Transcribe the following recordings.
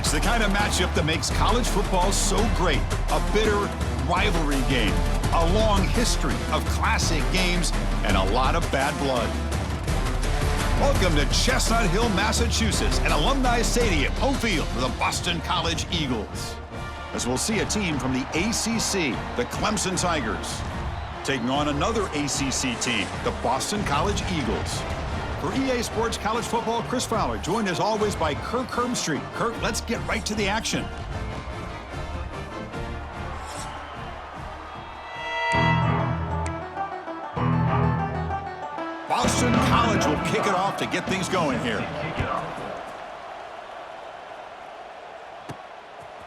It's the kind of matchup that makes college football so great. A bitter rivalry game, a long history of classic games, and a lot of bad blood. Welcome to Chestnut Hill, Massachusetts, an Alumni Stadium, home field for the Boston College Eagles. As we'll see a team from the ACC, the Clemson Tigers, taking on another ACC team, the Boston College Eagles. For EA Sports College Football, Chris Fowler, joined as always by Kirk Herbstreit. Kirk, let's get right to the action. Boston College will kick it off to get things going here.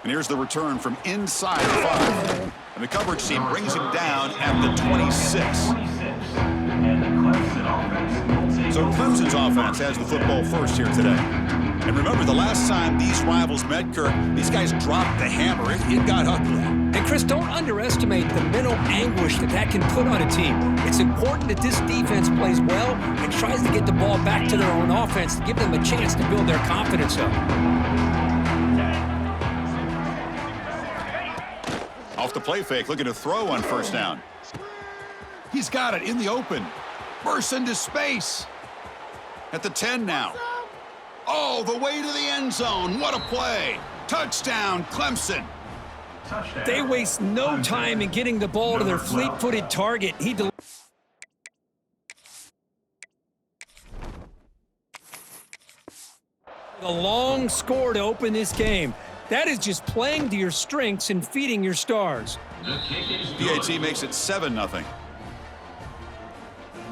And here's the return from inside the 5. And the coverage team brings him down at the 26. So Clemson's offense has the football first here today. And remember, the last time these rivals met, Kirk, these guys dropped the hammer. It got ugly. And Chris, don't underestimate the mental anguish that can put on a team. It's important that this defense plays well and tries to get the ball back to their own offense to give them a chance to build their confidence up. Off the play fake, looking to throw on first down. He's got it in the open. Bursts into space. At the 10 now. Oh, the way to the end zone. What a play. Touchdown, Clemson. They waste no time in getting the ball to their fleet-footed target. The long score to open this game. That is just playing to your strengths and feeding your stars. PAT makes it 7-0.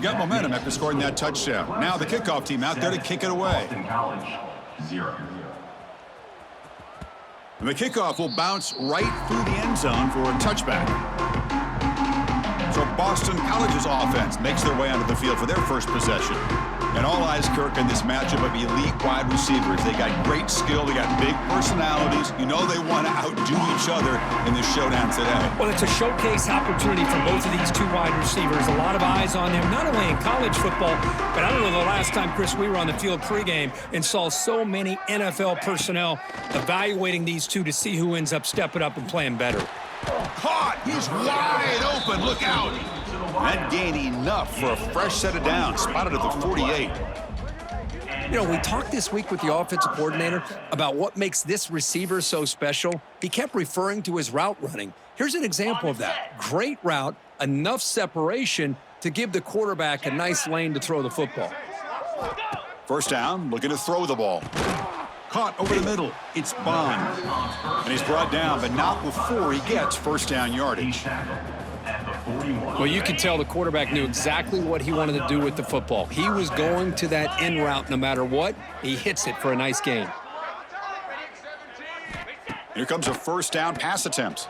Got momentum after scoring that touchdown. Now the kickoff team out there to kick it away. And the kickoff will bounce right through the end zone for a touchback. So Boston College's offense makes their way onto the field for their first possession. And all eyes, Kirk, in this matchup of elite wide receivers. They got great skill. They got big personalities. You know they want to outdo each other in this showdown today. Well, it's a showcase opportunity for both of these two wide receivers. A lot of eyes on them, not only in college football, but I don't know the last time, Chris, we were on the field pregame and saw so many NFL personnel evaluating these two to see who ends up stepping up and playing better. Caught! He's wide open. Look out! That gained enough for a fresh set of downs. Spotted at the 48. You know, we talked this week with the offensive coordinator about what makes this receiver so special. He kept referring to his route running. Here's an example of that. Great route, enough separation to give the quarterback a nice lane to throw the football. First down, looking to throw the ball. Caught over the middle. It's Bond. And he's brought down, but not before he gets first down yardage. Well, you can tell the quarterback knew exactly what he wanted to do with the football. He was going to that in route no matter what. He hits it for a nice gain. Here comes a first down pass attempt.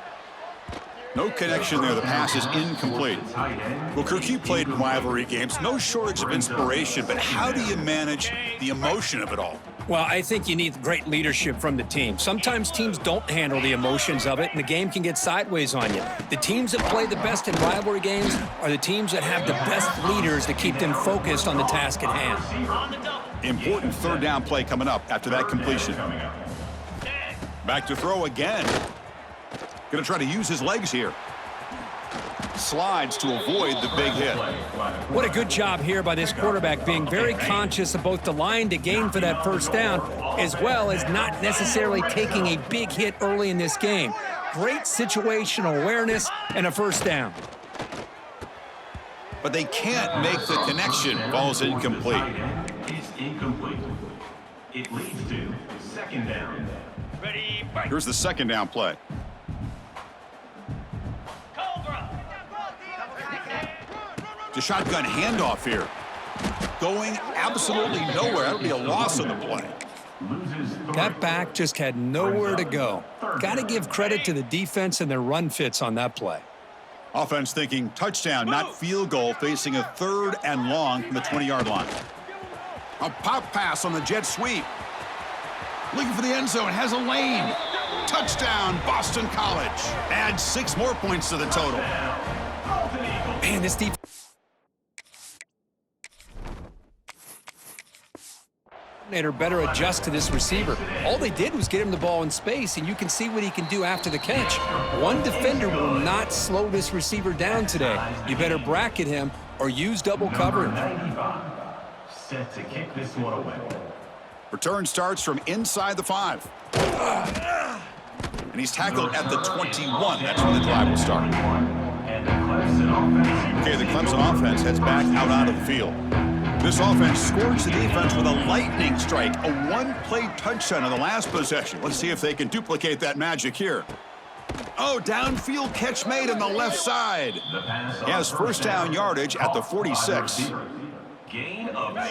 No connection there. The pass is incomplete. Well, Kirk, you played in rivalry games. No shortage of inspiration, but how do you manage the emotion of it all? Well, I think you need great leadership from the team. Sometimes teams don't handle the emotions of it, and the game can get sideways on you. The teams that play the best in rivalry games are the teams that have the best leaders to keep them focused on the task at hand. Important third down play coming up after that completion. Back to throw again. Going to try to use his legs here. Slides to avoid the big hit. What a good job here by this quarterback, being very conscious of both the line to gain for that first down, as well as not necessarily taking a big hit early in this game. Great situational awareness and a first down. But they can't make the connection. Ball's incomplete. It's incomplete. It leads to second down. Here's the second down play. The shotgun handoff here. Going absolutely nowhere. That'll be a loss on the play. That back just had nowhere to go. Got to give credit to the defense and their run fits on that play. Offense thinking touchdown, not field goal, facing a third and long from the 20-yard line. A pop pass on the jet sweep. Looking for the end zone, has a lane. Touchdown, Boston College. Add 6 more points to the total. Man, this defense. coordinator better adjust to this receiver. All they did was get him the ball in space, and you can see what he can do after the catch. One defender will not slow this receiver down today. You better bracket him or use double coverage. Set to kick this one away. Return starts from inside the 5. And he's tackled at the 21. That's when the drive will start. Okay, the Clemson offense heads back out of the field. This offense scores the defense with a lightning strike, a one-play touchdown on the last possession. Let's see if they can duplicate that magic here. Oh, downfield catch made on the left side. He has first down yardage at the 46.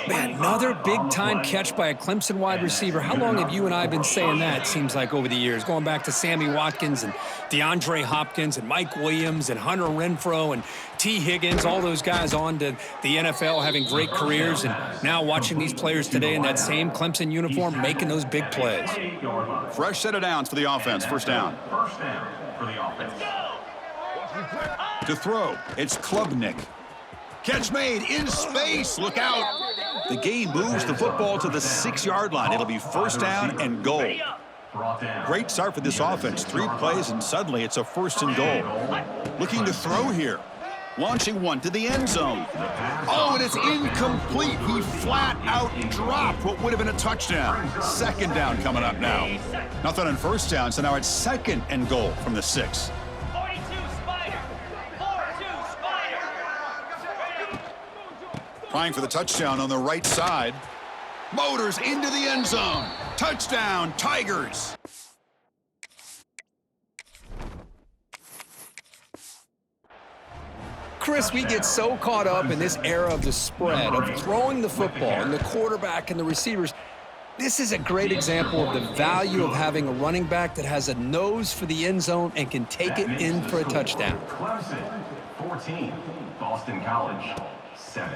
Man, another big-time catch by a Clemson wide receiver. How long have you and I been saying that, it seems like, over the years? Going back to Sammy Watkins and DeAndre Hopkins and Mike Williams and Hunter Renfrow and T. Higgins, all those guys on to the NFL having great careers, and now watching these players today in that same Clemson uniform making those big plays. Fresh set of downs for the offense. First down. First down for the offense. To throw, it's Klubnik. Catch made in space. Look out. The game moves the football to the 6-yard line. It'll be first down and goal. Great start for this offense. 3 plays, and suddenly it's a first and goal. Looking to throw here. Launching one to the end zone. Oh, and it's incomplete. He flat out dropped what would have been a touchdown. Second down coming up now. Nothing on first down, so now it's second and goal from the 6. Trying for the touchdown on the right side. Motors into the end zone. Touchdown, Tigers. Chris, we get so caught up in this era of the spread, of throwing the football, and the quarterback and the receivers. This is a great example of the value of having a running back that has a nose for the end zone and can take it in for a touchdown. Clemson, 14, Boston College.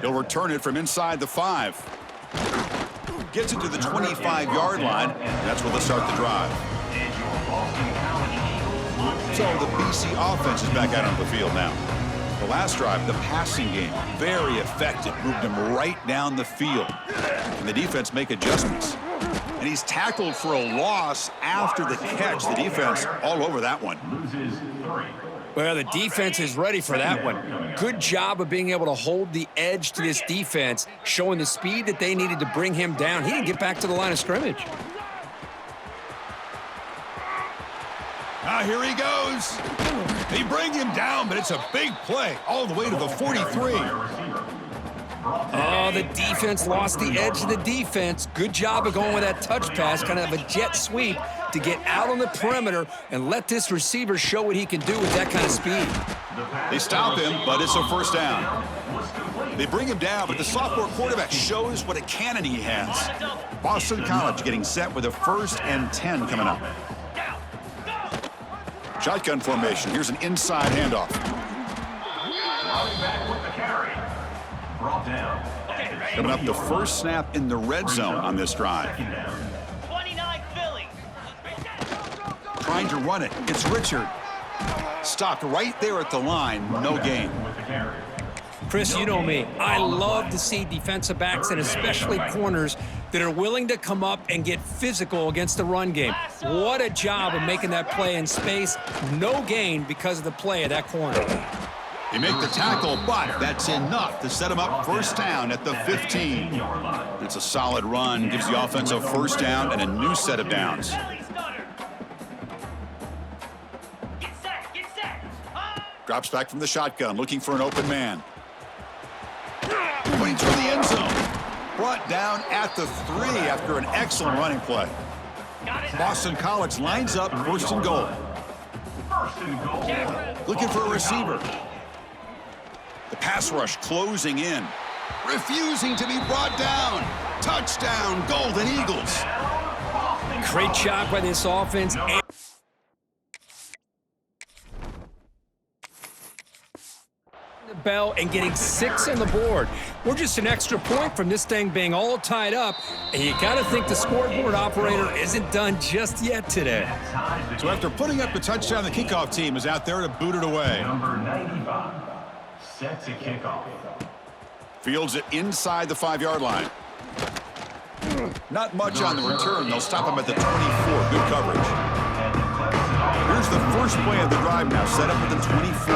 He'll return it from inside the 5. Gets it to the 25-yard line. That's where they'll start the drive. So the BC offense is back out on the field now. The last drive, the passing game, very effective. Moved him right down the field. And the defense make adjustments. And he's tackled for a loss after the catch. The defense all over that one. Loses 3. Well, the defense is ready for that one. Good job of being able to hold the edge to this defense, showing the speed that they needed to bring him down. He didn't get back to the line of scrimmage. Here he goes. They bring him down, but it's a big play all the way to the 43. Oh, the defense lost the edge of the defense. Good job of going with that touch pass, kind of a jet sweep to get out on the perimeter and let this receiver show what he can do with that kind of speed. They stop him, but it's a first down. They bring him down, but the sophomore quarterback shows what a cannon he has. Boston College getting set with a 1st and 10 coming up. Shotgun formation. Here's an inside handoff. Coming up, the first snap in the red zone on this drive. 29 Philly. Trying to run it. It's Richard. Stopped right there at the line. No gain. Chris, you know me. I love to see defensive backs and especially corners that are willing to come up and get physical against the run game. What a job of making that play in space. No gain because of the play of that corner. They make the tackle, but that's enough to set him up first down at the 15. It's a solid run, gives the offense a first down and a new set of downs. Drops back from the shotgun, looking for an open man. Pointing toward the end zone. Brought down at the 3 after an excellent running play. Boston College lines up first and goal. Looking for a receiver. The pass rush closing in. Refusing to be brought down. Touchdown, Golden Eagles. Great job by this offense. Bell and getting 6 on the board. We're just an extra point from this thing being all tied up, and you got to think the scoreboard operator isn't done just yet today. So after putting up the touchdown, the kickoff team is out there to boot it away. Number 95, set to kick off. Fields it inside the 5-yard line. Not much on the return. They'll stop him at the 24. Good coverage. Here's the first play of the drive now, set up at the 24.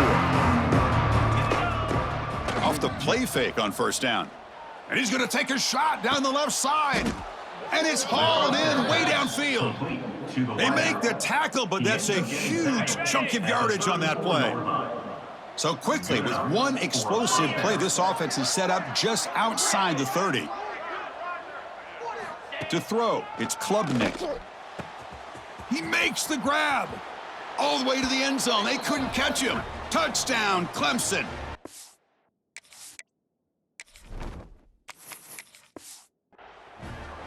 Off the play fake on first down. And he's going to take a shot down the left side. And it's hauled in way downfield. They make the tackle, but that's a huge chunk of yardage on that play. So quickly, with one explosive play, this offense is set up just outside the 30. To throw, it's Klubnik. He makes the grab. All the way to the end zone. They couldn't catch him. Touchdown, Clemson.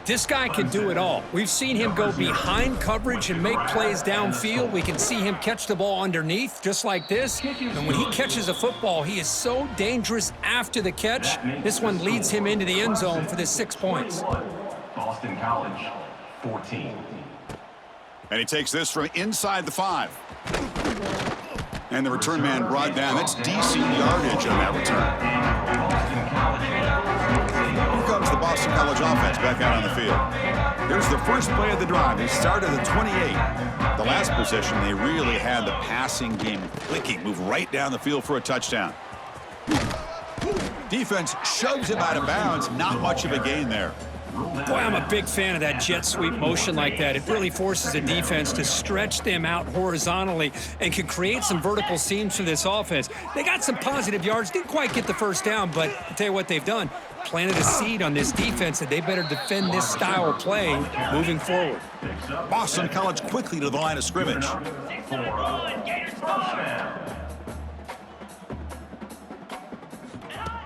This guy can do it all. We've seen him go behind coverage and make plays downfield. We can see him catch the ball underneath, just like this. And when he catches a football, he is so dangerous after the catch. This one leads him into the end zone for the 6 points. Boston College, 14. And he takes this from inside the 5. And the return man brought down. That's decent yardage on that return. Here comes the Boston College offense back out on the field. Here's the first play of the drive. They started at the 28. The last possession, they really had the passing game clicking. Move right down the field for a touchdown. Defense shoves him out of bounds. Not much of a gain there. Boy, I'm a big fan of that jet sweep motion like that. It really forces a defense to stretch them out horizontally and can create some vertical seams for this offense. They got some positive yards, didn't quite get the first down, but I'll tell you what they've done. Planted a seed on this defense that they better defend this style of play moving forward. Boston College quickly to the line of scrimmage.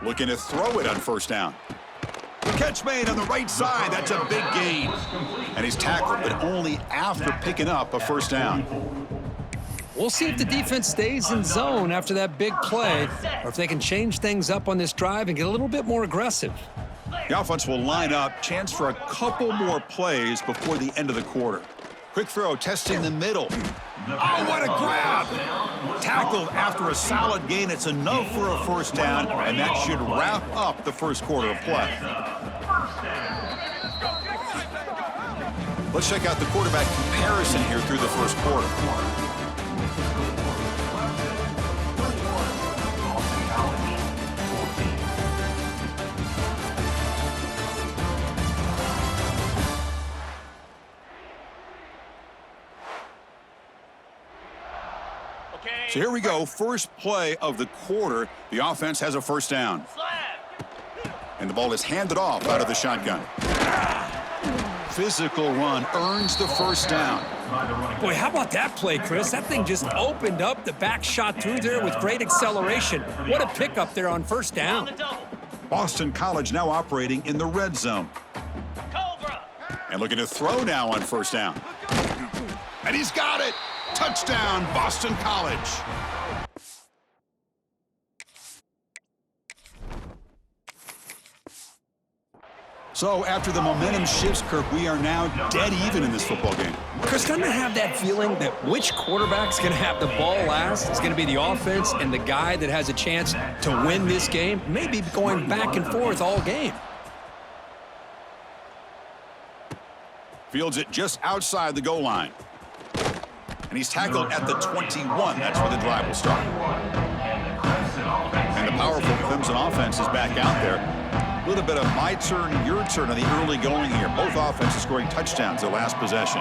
Looking to throw it on first down. The catch made on the right side. That's a big gain. And he's tackled, but only after picking up a first down. We'll see if the defense stays in zone after that big play, or if they can change things up on this drive and get a little bit more aggressive. The offense will line up. Chance for a couple more plays before the end of the quarter. Quick throw, testing the middle. Oh, what a grab! Tackled after a solid gain. It's enough for a first down, and that should wrap up the first quarter of play. Let's check out the quarterback comparison here through the first quarter. So here we go, first play of the quarter. The offense has a first down. And the ball is handed off out of the shotgun. Physical run earns the first down. Boy, how about that play, Chris? That thing just opened up. The back shot through there with great acceleration. What a pickup there on first down. Boston College now operating in the red zone. And looking to throw now on first down. And he's got it. Touchdown, Boston College. So after the momentum shifts, Kirk, we are now dead even in this football game. Chris, doesn't it have that feeling that which quarterback's going to have the ball last is going to be the offense, and the guy that has a chance to win this game may be going back and forth all game? Fields it just outside the goal line. And he's tackled at the 21. That's where the drive will start. And the powerful Clemson offense is back out there. A little bit of my turn, your turn on the early going here. Both offenses scoring touchdowns their last possession.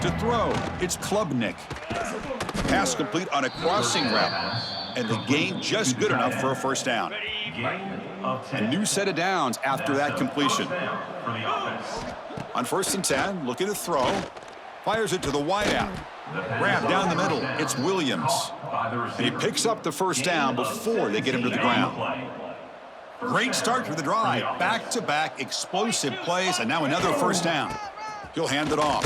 To throw, it's Klubnik. Pass complete on a crossing route. And the gain just good enough for a first down. A new set of downs after that completion. On first and 10, looking to throw. Fires it to the wideout. Grab down the middle. It's Williams. And he picks up the first down before they get him to the ground. Great start to the drive. Back-to-back explosive plays, and now another first down. He'll hand it off.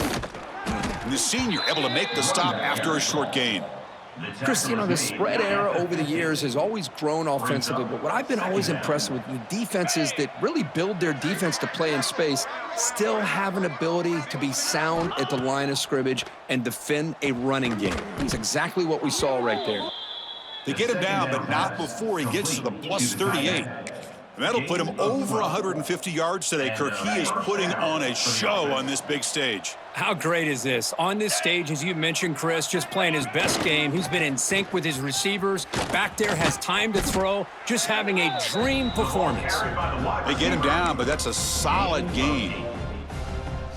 And the senior able to make the stop after a short gain. Chris, you know, the spread era over the years has always grown offensively, but what I've been always impressed with, the defenses that really build their defense to play in space still have an ability to be sound at the line of scrimmage and defend a running game. It's exactly what we saw right there. They get him down, but not before he gets to the plus 38. And that'll put him over 150 yards today, Kirk. He is putting on a show on this big stage. How great is this? On this stage, as you mentioned, Chris, just playing his best game. He's been in sync with his receivers. Back there, has time to throw. Just having a dream performance. They get him down, but that's a solid gain.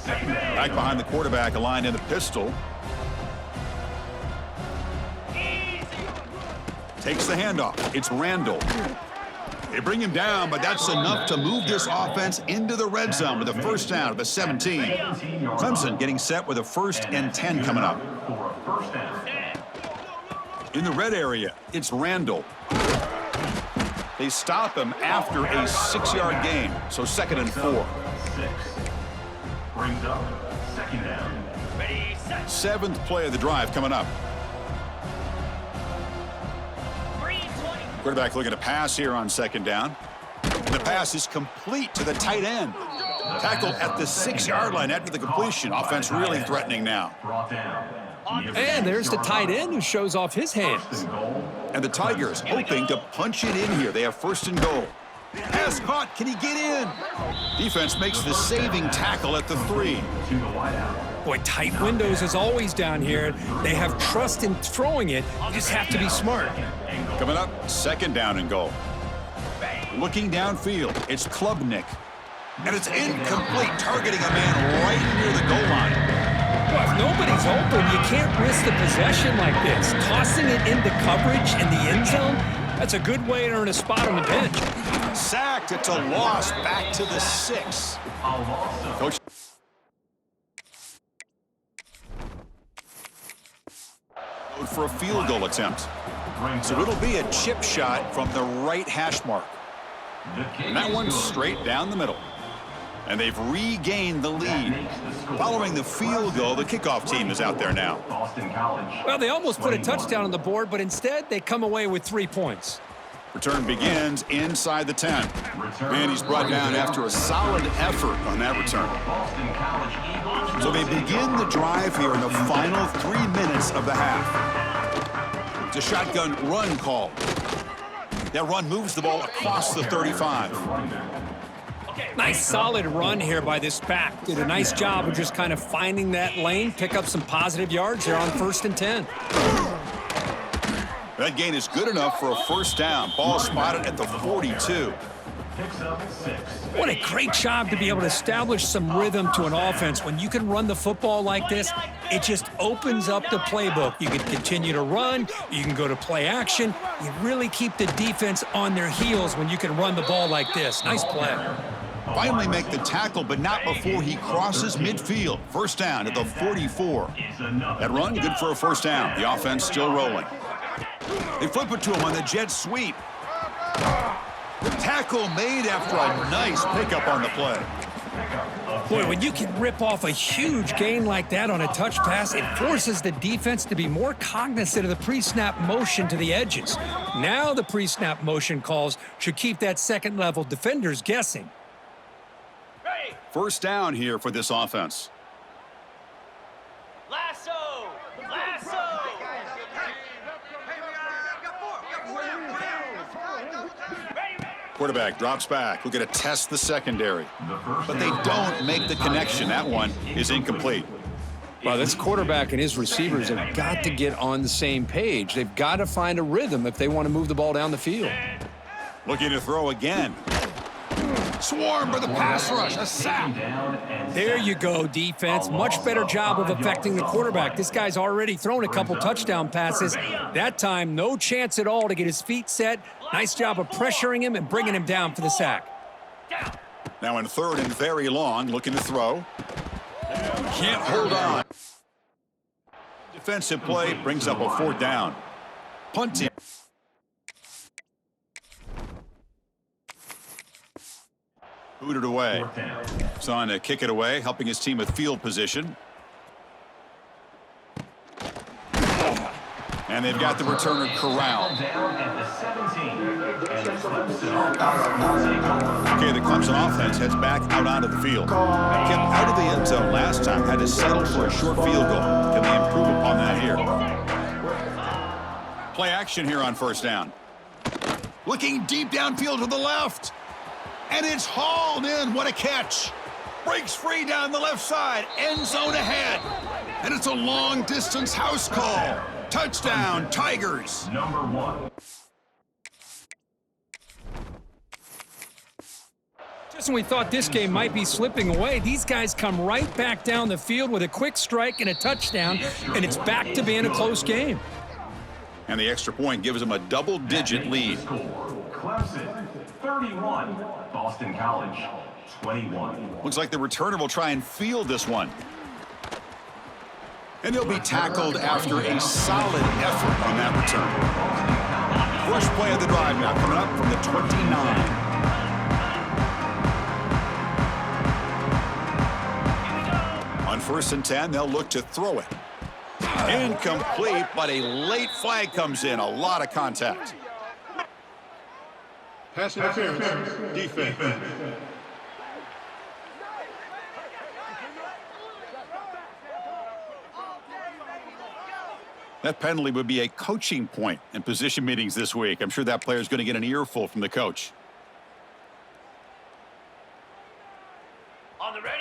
Back behind the quarterback, aligned in the pistol. Takes the handoff. It's Randall. They bring him down, but that's enough to move this offense into the red zone with a first down at the 17. Clemson getting set with a 1st and 10 coming up. In the red area, it's Randall. They stop him after a 6-yard gain, so 2nd and 4. Brings up 2nd down. 7th play of the drive coming up. Quarterback looking to pass here on 2nd down. And the pass is complete to the tight end. Tackled at the 6-yard line after the completion. Offense really threatening now. And there's the tight end who shows off his hands. And the Tigers hoping to punch it in here. They have 1st and goal. Pass caught. Can he get in? Defense makes the saving tackle at the 3. Boy, tight windows as always down here. They have trust in throwing it. You just have to be smart. Coming up, 2nd down and goal. Looking downfield, it's Klubnik. And it's incomplete, targeting a man right near the goal line. Well, if nobody's open, you can't risk the possession like this. Tossing it into coverage in the end zone, that's a good way to earn a spot on the bench. Sacked, it's a loss, back to the 6. Coach. For a field goal attempt. So it'll be a chip shot from the right hash mark. And that one's straight down the middle. And they've regained the lead. Following the field goal, the kickoff team is out there now. Well, they almost put a touchdown on the board, but instead they come away with 3 points. Return begins inside the 10. And he's brought down after a solid effort on that return. So they begin the drive here in the final 3 minutes of the half. It's a shotgun run call. That run moves the ball across the 35. Nice solid run here by this back. Did a nice job of just kind of finding that lane, pick up some positive yards there on 1st and 10. That gain is good enough for a 1st down. Ball spotted at the 42. What a great job to be able to establish some rhythm to an offense. When you can run the football like this, it just opens up the playbook. You can continue to run. You can go to play action. You really keep the defense on their heels when you can run the ball like this. Nice play. Finally make the tackle, but not before he crosses midfield. 1st down at the 44. That run, good for a 1st down. The offense still rolling. They flip it to him on the jet sweep. Tackle made after a nice pickup on the play. Boy, when you can rip off a huge gain like that on a touch pass, it forces the defense to be more cognizant of the pre-snap motion to the edges. Now the pre-snap motion calls should keep that second-level defenders guessing. 1st down here for this offense. Lasso! Lasso! Quarterback drops back. We're going to test the secondary. But they don't make the connection. That one is incomplete. Well, this quarterback and his receivers have got to get on the same page. They've got to find a rhythm if they want to move the ball down the field. Looking to throw again. Swarmed by the pass rush. A sack. There you go, defense. Much better job of affecting the quarterback. This guy's already thrown a couple touchdown passes. That time, no chance at all to get his feet set. Nice job of pressuring him and bringing him down for the sack. Now in 3rd and very long, looking to throw. Can't hold on. Defensive play brings up a 4th down. Punting. Booted away. It's on to kick it away, helping his team with field position. And they've got the returner corralled. Okay, the Clemson offense heads back out onto the field. Kept out of the end zone last time, had to settle for a short field goal. Can they improve upon that here? Play action here on 1st down. Looking deep downfield to the left. And it's hauled in. What a catch. Breaks free down the left side. End zone ahead. And it's a long-distance house call. Touchdown, Tigers. Number 1. Just when we thought this game might be slipping away, these guys come right back down the field with a quick strike and a touchdown, and it's back to being a close game. And the extra point gives them a double-digit lead. Clemson 31, Boston College 21. Looks like the returner will try and field this one. And he'll be tackled after a solid effort on that return. First play of the drive now coming up from the 29. On 1st and 10, they'll look to throw it. Incomplete, but a late flag comes in. A lot of contact. Pass interference, defense. That penalty would be a coaching point in position meetings this week. I'm sure that player is going to get an earful from the coach.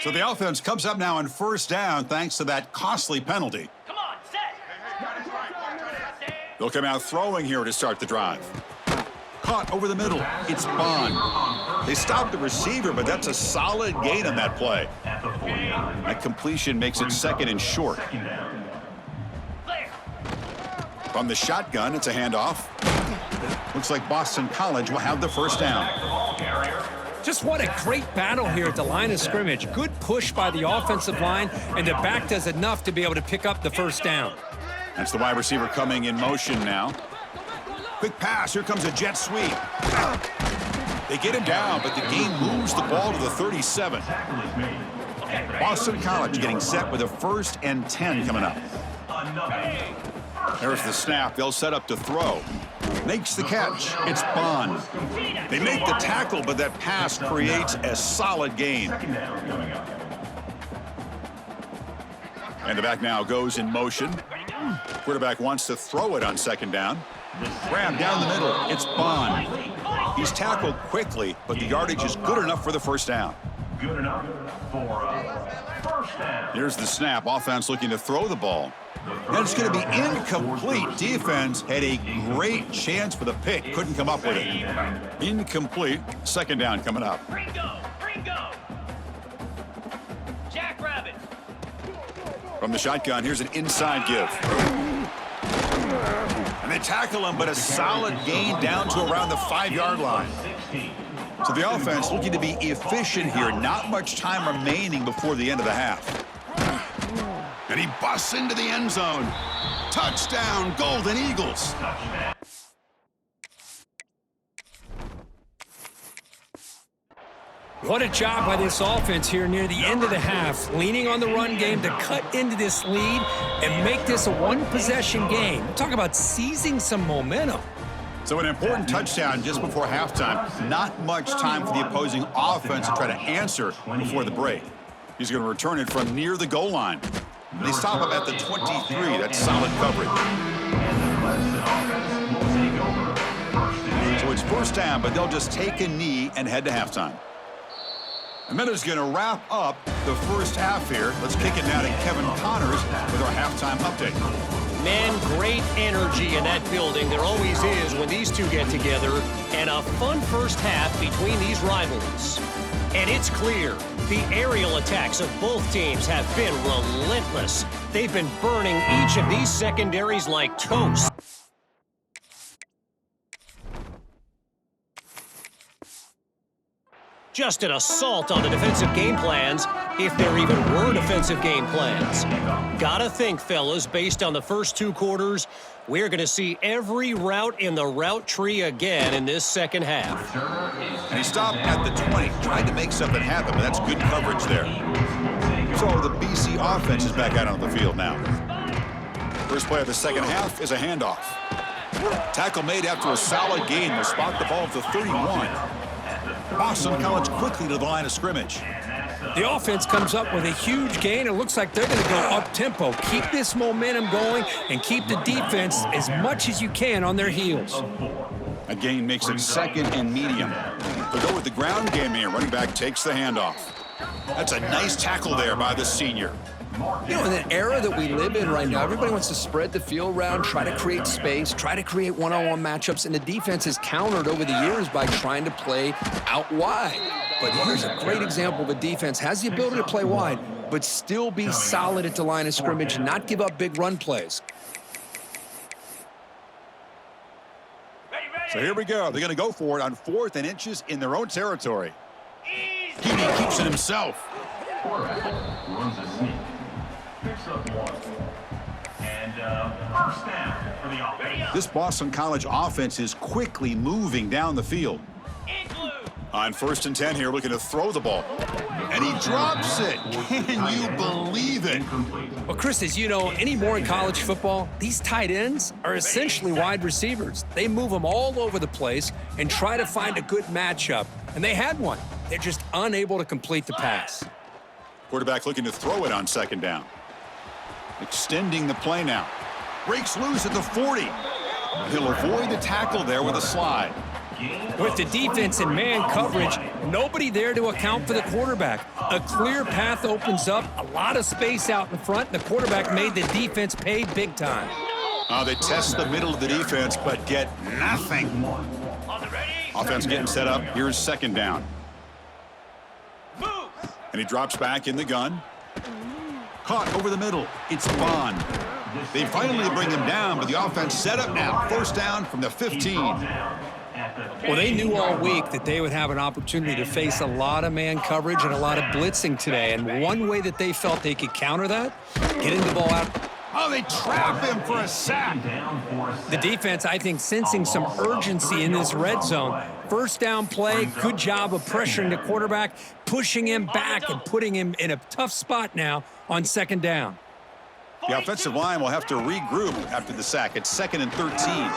So the offense comes up now on 1st down thanks to that costly penalty. Come on, set. They'll come out throwing here to start the drive. Caught over the middle. It's Bond. They stopped the receiver, but that's a solid gain on that play. That completion makes it 2nd and short. From the shotgun, it's a handoff. Looks like Boston College will have the 1st down. Just what a great battle here at the line of scrimmage. Good push by the offensive line, and the back does enough to be able to pick up the 1st down. That's the wide receiver coming in motion now. Quick pass. Here comes a jet sweep. They get him down, but the game moves the ball to the 37. Boston College getting set with a 1st and 10 coming up. There's the snap. They'll set up to throw. Makes the catch. It's Bond. They make the tackle, but that pass creates a solid gain. And the back now goes in motion. Quarterback wants to throw it on 2nd down. Grab down the middle. It's Bond. He's tackled quickly, but the yardage is good enough for the 1st down. Good enough for a 1st down. Here's the snap. Offense looking to throw the ball. And it's going to be incomplete. Defense had a great chance for the pick. Couldn't come up with it. Incomplete. 2nd down coming up. Ringo. Jackrabbit. From the shotgun, here's an inside give. And they tackle him, but a solid gain down to around the 5-yard line. So the offense looking to be efficient here. Not much time remaining before the end of the half. And he busts into the end zone. Touchdown, Golden Eagles. What a job by this offense here near the end of the half, leaning on the run game to cut into this lead and make this a one-possession game. Talk about seizing some momentum. So an important touchdown just before halftime. Not much time for the opposing offense to try to answer before the break. He's going to return it from near the goal line. They stop him at the 23. That's solid coverage. So it's 1st down, but they'll just take a knee and head to halftime. And then it's going to wrap up the 1st half here. Let's kick it now to Kevin Connors with our halftime update. Man, great energy in that building. There always is when these two get together. And a fun 1st half between these rivalries. And it's clear, the aerial attacks of both teams have been relentless. They've been burning each of these secondaries like toast. Just an assault on the defensive game plans, if there even were defensive game plans. Gotta think, fellas, based on the first 2 quarters, we're going to see every route in the route tree again in this 2nd half. And he stopped at the 20, tried to make something happen, but that's good coverage there. So the BC offense is back out on the field now. First play of the 2nd half is a handoff. Tackle made after a solid gain will spot the ball at the 31. Boston College quickly to the line of scrimmage. The offense comes up with a huge gain. It looks like they're going to go up-tempo. Keep this momentum going and keep the defense as much as you can on their heels. A gain makes it 2nd and medium. They'll go with the ground game here. Running back takes the handoff. That's a nice tackle there by the senior. You know, in the era that we live in right now, everybody wants to spread the field around, try to create space, try to create one-on-one matchups, and the defense has countered over the years by trying to play out wide. But here's a great example of a defense has the ability to play wide, but still be solid at the line of scrimmage, not give up big run plays. So here we go. They're going to go for it on 4th and inches in their own territory. Heaney keeps it himself. Quarterback runs a sneak. Picks up 1. And first down for the offense. This Boston College offense is quickly moving down the field. On 1st and 10 here, looking to throw the ball. And he drops it. Can you believe it? Well, Chris, as you know, anymore in college football, these tight ends are essentially wide receivers. They move them all over the place and try to find a good matchup. And they had one. They're just unable to complete the pass. Quarterback looking to throw it on 2nd down. Extending the play now. Breaks loose at the 40. He'll avoid the tackle there with a slide. With the defense in man coverage, nobody there to account for the quarterback. A clear path opens up, a lot of space out in front, and the quarterback made the defense pay big time. They test the middle of the defense, but get nothing. Offense getting set up. Here's 2nd down. And he drops back in the gun. Caught over the middle. It's Bond. They finally bring him down, but the offense set up now. 1st down from the 15. Well, they knew all week that they would have an opportunity to face a lot of man coverage and a lot of blitzing today. And one way that they felt they could counter that, getting the ball out. Oh, they trap him for a sack. The defense, I think, sensing some urgency in this red zone. 1st down play, good job of pressuring the quarterback, pushing him back and putting him in a tough spot now on 2nd down. The offensive line will have to regroup after the sack. It's 2nd and 13.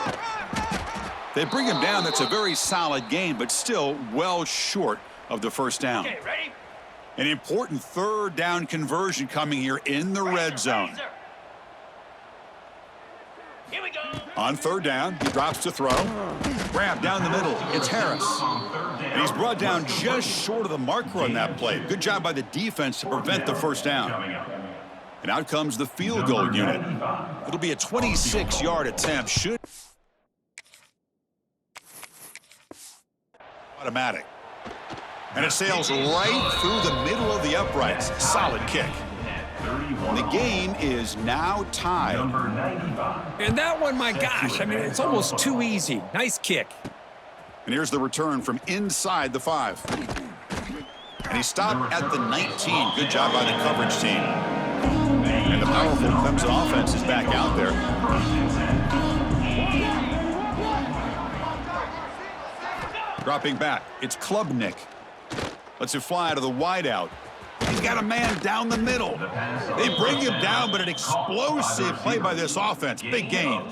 They bring him down. That's a very solid game, but still well short of the 1st down. Okay, ready? An important 3rd down conversion coming here in the red zone. Here we go. On 3rd down, he drops to throw. Grab down the middle. It's Harris. And he's brought down just short of the marker on that play. Good job by the defense to prevent the 1st down. And out comes the field goal unit. It'll be a 26-yard attempt. Automatic. And it sails right through the middle of the uprights. Solid kick. And the game is now tied. And that one, my gosh, I mean, it's almost too easy. Nice kick. And here's the return from inside the 5. And he stopped at the 19. Good job by the coverage team. And the powerful Clemson offense is back out there. Dropping back, it's Klubnik. Lets it fly to the wideout. He's got a man down the middle. They bring him down, but an explosive play by this offense. Big gain.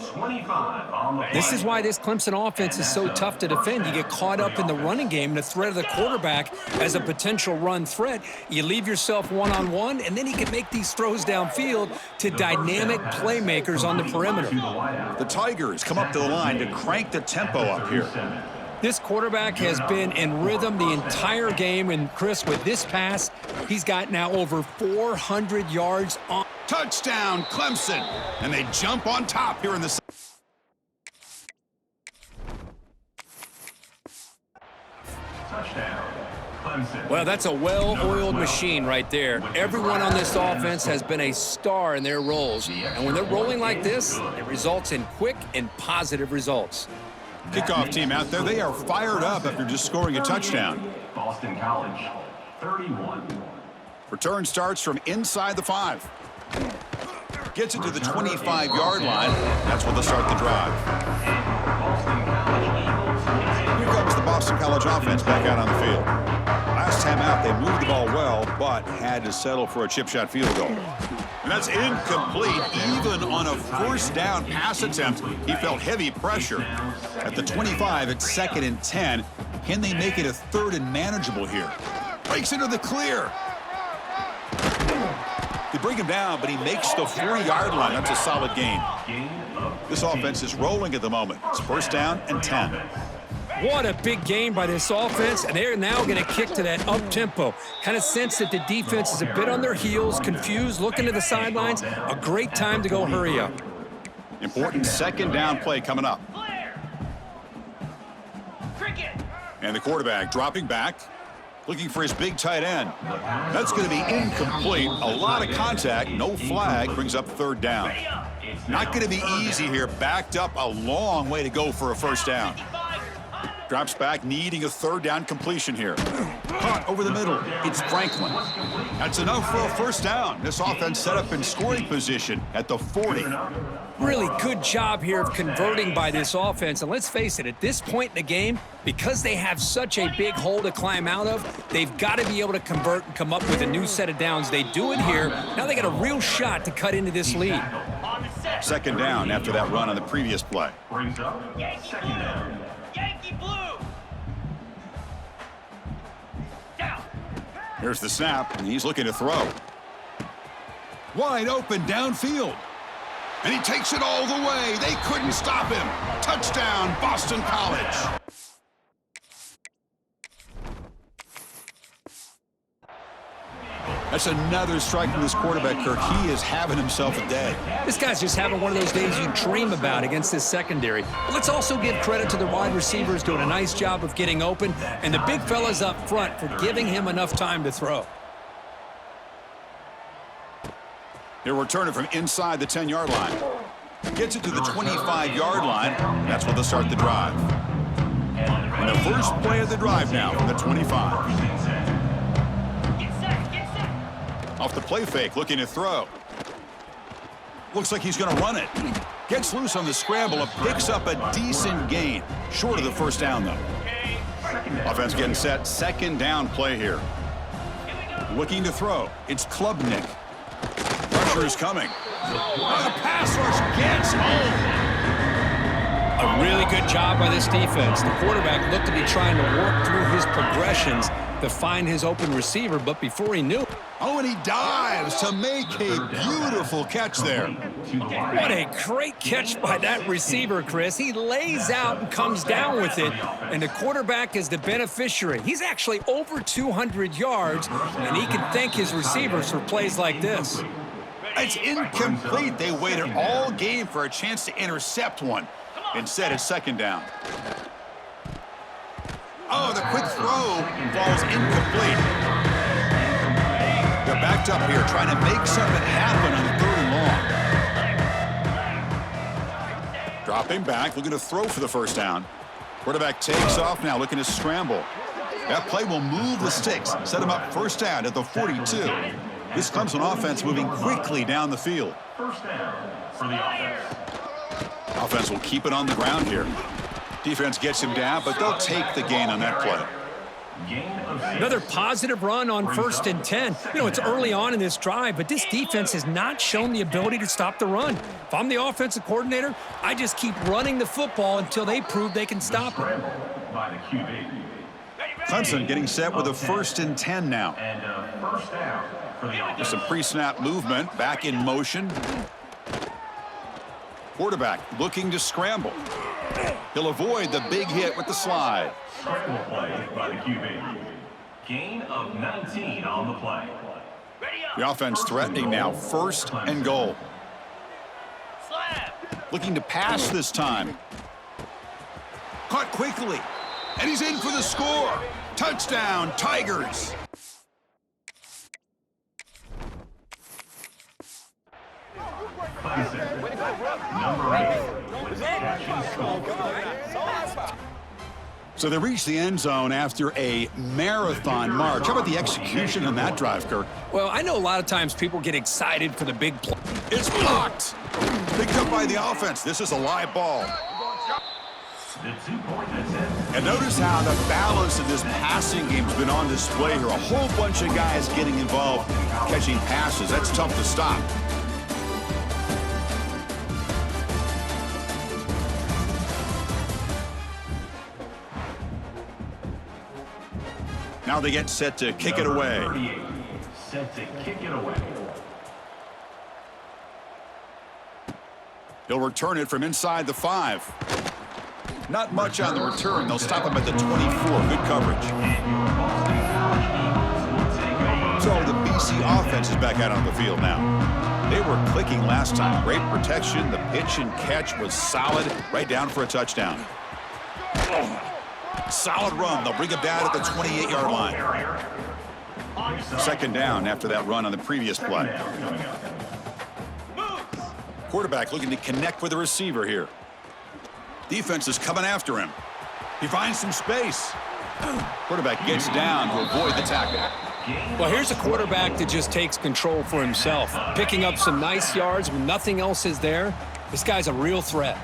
This is why this Clemson offense is so tough to defend. You get caught up in the running game, the threat of the quarterback as a potential run threat. You leave yourself one-on-one, and then he can make these throws downfield to dynamic playmakers on the perimeter. The Tigers come up to the line to crank the tempo up here. This quarterback has been in rhythm the entire game, and Chris, with this pass, he's got now over 400 yards on. Touchdown, Clemson! And they jump on top here in the... Touchdown, Clemson. Well, that's a well-oiled machine right there. Everyone on this offense has been a star in their roles, and when they're rolling like this, it results in quick and positive results. Kickoff team out there, they are fired up after just scoring a touchdown. Boston College, 31. Return starts from inside the 5. Gets it to the 25-yard line. That's when they'll start the drive. Here comes the Boston College offense back out on the field. Last time out, they moved the ball well, but had to settle for a chip shot field goal. And that's incomplete. Even on a 1st down pass attempt, he felt heavy pressure. At the 25, it's 2nd and 10. Can they make it a 3rd and manageable here? Breaks into the clear. They bring him down, but he makes the 4-yard line. That's a solid gain. This offense is rolling at the moment. It's 1st down and 10. What a big game by this offense, and they're now going to kick to that up-tempo. Kind of sense that the defense is a bit on their heels, confused, looking to the sidelines. A great time to go hurry up. Important second down play coming up. And the quarterback dropping back, looking for his big tight end. That's going to be incomplete. A lot of contact, no flag, brings up third down. Not going to be easy here. Backed up a long way to go for a first down. Drops back, needing a third down completion here. Caught over the middle. It's Franklin. That's enough for a first down. This offense set up in scoring position at the 40. Really good job here of converting by this offense. And let's face it, at this point in the game, because they have such a big hole to climb out of, they've got to be able to convert and come up with a new set of downs. They do it here. Now they got a real shot to cut into this lead. Second down after that run on the previous play. Brings up second down. Yankee Blue. Down. Here's the snap, and he's looking to throw. Wide open downfield. And he takes it all the way. They couldn't stop him. Touchdown, Boston College. That's another strike from this quarterback, Kirk. He is having himself a day. This guy's just having one of those days you dream about against this secondary. But let's also give credit to the wide receivers doing a nice job of getting open, and the big fellas up front for giving him enough time to throw. He'll return it from inside the 10-yard line. Gets it to the 25-yard line. That's where they'll start the drive. And the first play of the drive now from the 25. Get set. Off the play fake, looking to throw. Looks like he's going to run it. Gets loose on the scramble and picks up a decent gain. Short of the first down, though. Offense getting set. Second down play here. Looking to throw. It's Klubnik. Pressure is coming. The pass rush gets home. A really good job by this defense. The quarterback looked to be trying to work through his progressions to find his open receiver, but before he knew it. Oh, and he dives to make a beautiful catch there. What a great catch by that receiver, Chris. He lays out and comes down with it, and the quarterback is the beneficiary. He's actually over 200 yards, and he can thank his receivers for plays like this. It's incomplete. They waited all game for a chance to intercept one. Instead, it's second down. Oh, the quick throw falls incomplete. They're backed up here, trying to make something happen on third and long. Dropping back, looking to throw for the first down. Quarterback takes off now, looking to scramble. That play will move the sticks, set him up first down at the 42. This Clemson offense moving quickly down the field. First down for the offense. Offense will keep it on the ground here. Defense gets him down, but they'll take the gain on that play. Gain of 6. Another positive run on 1st and 10. You know, it's early on in this drive, but this defense has not shown the ability to stop the run. If I'm the offensive coordinator, I just keep running the football until they prove they can stop it. Scramble by the QB. Clemson getting set with a 1st and 10 now. And first down for the There's offense. some pre-snap movement, back in motion. Quarterback looking to scramble. He'll avoid the big hit with the slide. Scramble play by the QB. Gain of 19 on the play. The offense threatening now, 1st and goal. Slab. Looking to pass this time. Caught quickly. And he's in for the score. Touchdown, Tigers. Number 8. So they reach the end zone after a marathon march. How about the execution on that drive, Kirk? Well, I know a lot of times people get excited for the big play. It's blocked. Picked up by the offense. This is a live ball. The 2-point attempt. And notice how the balance of this passing game's been on display here. A whole bunch of guys getting involved, catching passes. That's tough to stop. Now they get set to kick it away. 38, set to kick it away. He'll return it from inside the 5. Not much on the return. They'll stop him at the 24. Good coverage. So the BC offense is back out on the field now. They were clicking last time. Great protection. The pitch and catch was solid. Right down for a touchdown. Solid run. They'll bring it down at the 28-yard line. Second down after that run on the previous play. Quarterback looking to connect with the receiver here. Defense is coming after him. He finds some space. Quarterback gets down to avoid the tackle. Well, here's a quarterback that just takes control for himself, picking up some nice yards when nothing else is there. This guy's a real threat.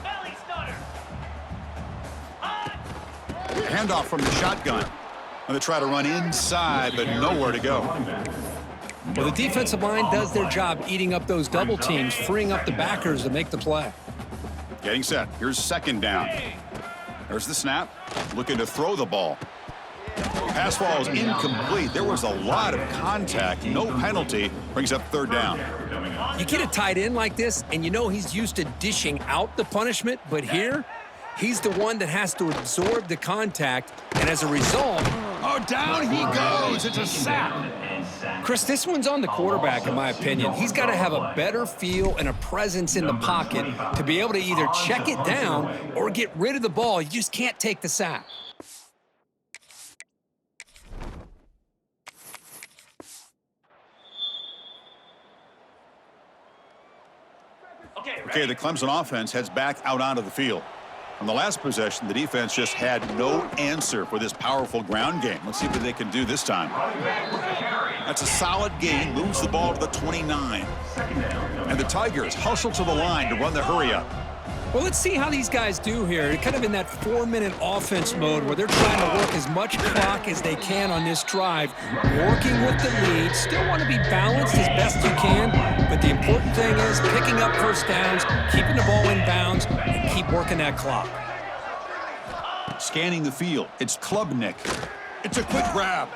Belly stutter. Handoff from the shotgun. And they try to run inside, but nowhere to go. Well, the defensive line does their job eating up those double teams, freeing up the backers to make the play. Getting set. Here's second down. There's the snap. Looking to throw the ball. Pass ball is incomplete. There was a lot of contact. No penalty. Brings up third down. You get a tight end like this, and you know he's used to dishing out the punishment, but here, he's the one that has to absorb the contact, and as a result... Oh, down he goes. It's a sack. Chris, this one's on the quarterback, in my opinion. He's got to have a better feel and a presence in the pocket to be able to either check it down or get rid of the ball. You just can't take the sack. Okay, the Clemson offense heads back out onto the field. On the last possession, the defense just had no answer for this powerful ground game. Let's see what they can do this time. That's a solid gain, moves the ball to the 29. And the Tigers hustle to the line to run the hurry-up. Well, let's see how these guys do here. They're kind of in that 4-minute offense mode where they're trying to work as much clock as they can on this drive, working with the lead. Still want to be balanced as best you can, but the important thing is picking up first downs, keeping the ball in bounds, and keep working that clock. Scanning the field, it's Klubnik. It's a quick grab.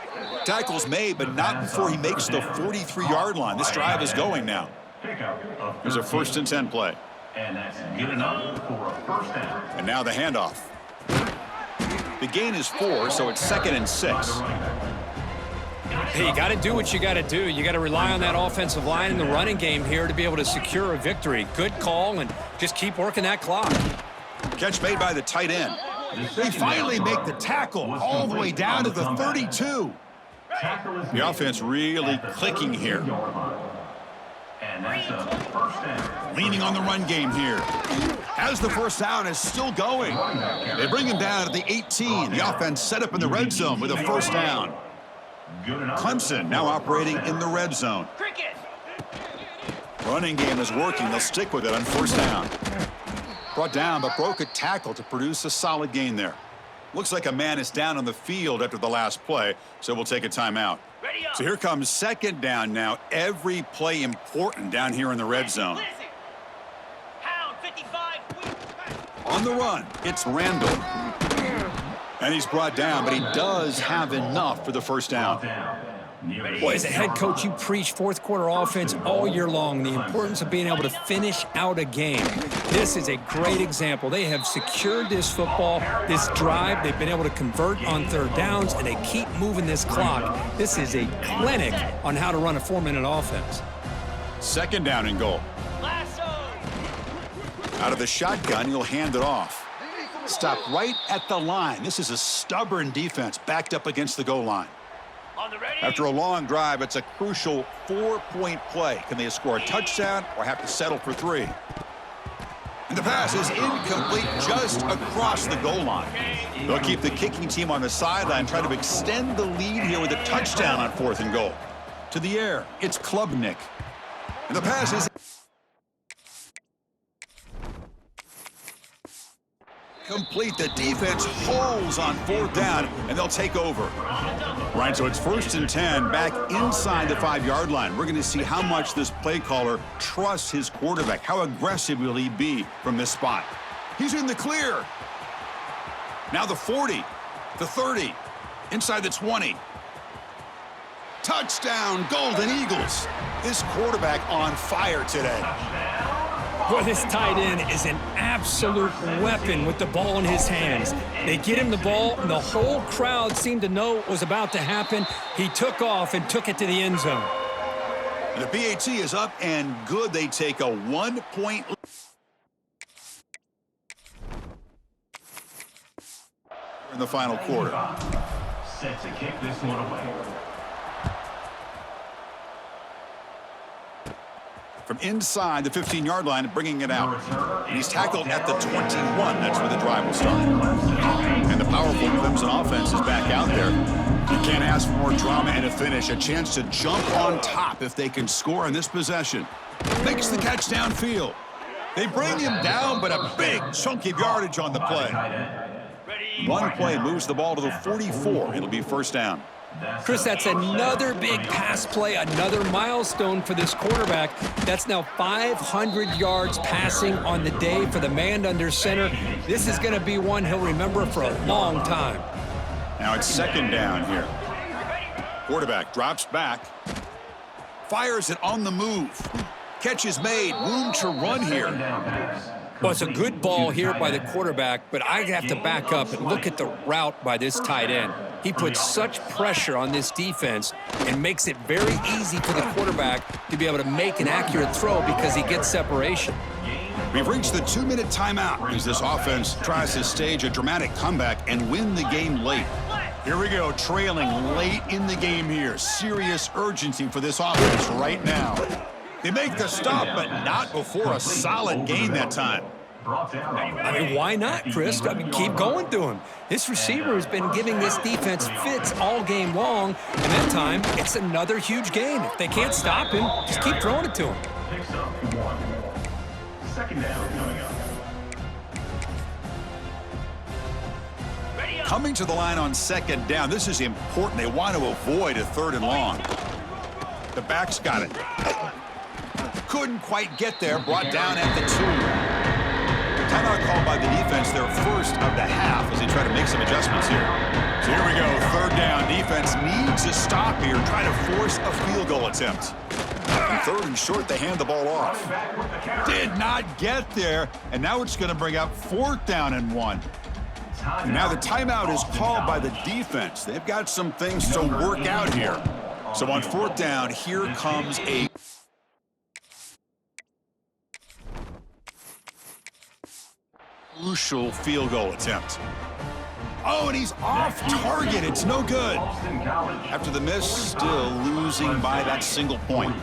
Tackle's made, but not before he makes the 43-yard line. This drive is going now. There's a 1st and 10 play. And that's good enough for a first down. And now the handoff. The gain is 4, so it's 2nd and 6. Hey, you got to do what you got to do. You got to rely on that offensive line in the running game here to be able to secure a victory. Good call, and just keep working that clock. Catch made by the tight end. They finally make the tackle all the way down to the 32. The offense really clicking here. And that's a first down. Leaning on the run game here. As the first down is still going. They bring him down at the 18. The offense set up in the red zone with a first down. Clemson now operating in the red zone. Cricket. Running game is working. They'll stick with it on first down. Brought down, but broke a tackle to produce a solid gain there. Looks like a man is down on the field after the last play, so we'll take a timeout. Ready up. So here comes second down now. Every play important down here in the red zone. Listen. Pound 55. On the run, it's Randall. And he's brought down, but he does have enough for the first down. Boy, as a head coach, you preach fourth quarter offense all year long, the importance of being able to finish out a game. This is a great example. They have secured this football, this drive. They've been able to convert on third downs, and they keep moving this clock. This is a clinic on how to run a 4-minute offense. Second down and goal. Lasso. Out of the shotgun, he'll hand it off. Stop right at the line. This is a stubborn defense backed up against the goal line. On the ready. After a long drive, it's a crucial 4-point play. Can they score a touchdown or have to settle for 3? And the pass is incomplete just across the goal line. They'll keep the kicking team on the sideline, try to extend the lead here with a touchdown on 4th and goal. To the air, it's Klubnik. And the pass is complete. The defense holds on 4th down, and they'll take over. Right, so it's 1st and 10 back inside the 5-yard line. We're going to see how much this play caller trusts his quarterback. How aggressive will he be from this spot? He's in the clear. Now the 40, the 30, inside the 20. Touchdown, Golden Eagles. This quarterback on fire today. Well, this tight end is an absolute weapon with the ball in his hands. They get him the ball, and the whole crowd seemed to know what was about to happen. He took off and took it to the end zone. The PAT is up and good. They take a 1-point lead in the final quarter. Set to kick this one away. From inside the 15-yard line, bringing it out. And he's tackled at the 21. That's where the drive will start. And the powerful Clemson offense is back out there. You can't ask for more drama and a finish. A chance to jump on top if they can score in this possession. Makes the catch downfield. They bring him down, but a big chunk of yardage on the play. One play moves the ball to the 44. It'll be first down. Chris, that's another big pass play, another milestone for this quarterback. That's now 500 yards passing on the day for the man under center. This is going to be one he'll remember for a long time. Now it's second down here. Quarterback drops back. Fires it on the move. Catch is made. Room to run here. Well, it's a good ball here by the quarterback, but I have to back up and look at the route by this tight end. He puts such pressure on this defense and makes it very easy for the quarterback to be able to make an accurate throw because he gets separation. We've reached the 2-minute timeout as this offense tries to stage a dramatic comeback and win the game late. Here we go, trailing late in the game here. Serious urgency for this offense right now. They make the stop, but not before a solid gain that time. I mean, why not, Chris? I mean, keep going to him. This receiver has been giving this defense fits all game long, and that time, it's another huge gain. If they can't stop him, just keep throwing it to him. Picks up 1. Second down coming up. Coming to the line on second down, this is important. They want to avoid a 3rd and long. The back's got it. Couldn't quite get there, brought down at the 2. Timeout called by the defense, their first of the half, as they try to make some adjustments here. So here we go, 3rd down. Defense needs a stop here, try to force a field goal attempt. And 3rd and short, they hand the ball off. Did not get there, and now it's going to bring up 4th down and 1. And now the timeout is called by the defense. They've got some things to work out here. So on 4th down, here comes a crucial field goal attempt. Oh, and he's off target. It's no good. After the miss, still losing by that single point.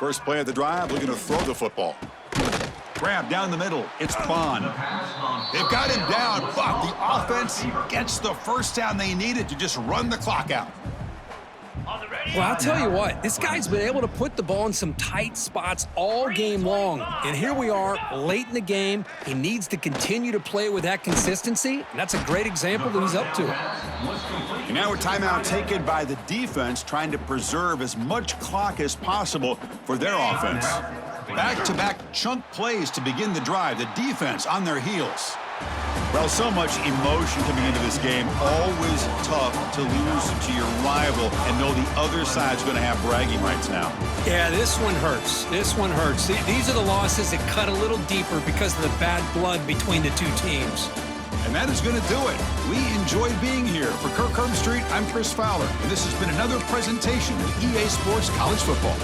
First play of the drive, looking to throw the football. Grab down the middle. It's Bond. They've got him down, but the offense gets the first down they needed to just run the clock out. Well, I'll tell you what, this guy's been able to put the ball in some tight spots all game long. And here we are, late in the game. He needs to continue to play with that consistency, and that's a great example that he's up to it. And now a timeout taken by the defense, trying to preserve as much clock as possible for their offense. Back-to-back chunk plays to begin the drive. The defense on their heels. Well, so much emotion coming into this game. Always tough to lose to your rival and know the other side's going to have bragging rights now. Yeah, this one hurts. This one hurts. These are the losses that cut a little deeper because of the bad blood between the two teams. And that is going to do it. We enjoyed being here. For Kirk Street, I'm Chris Fowler, and this has been another presentation of EA Sports College Football.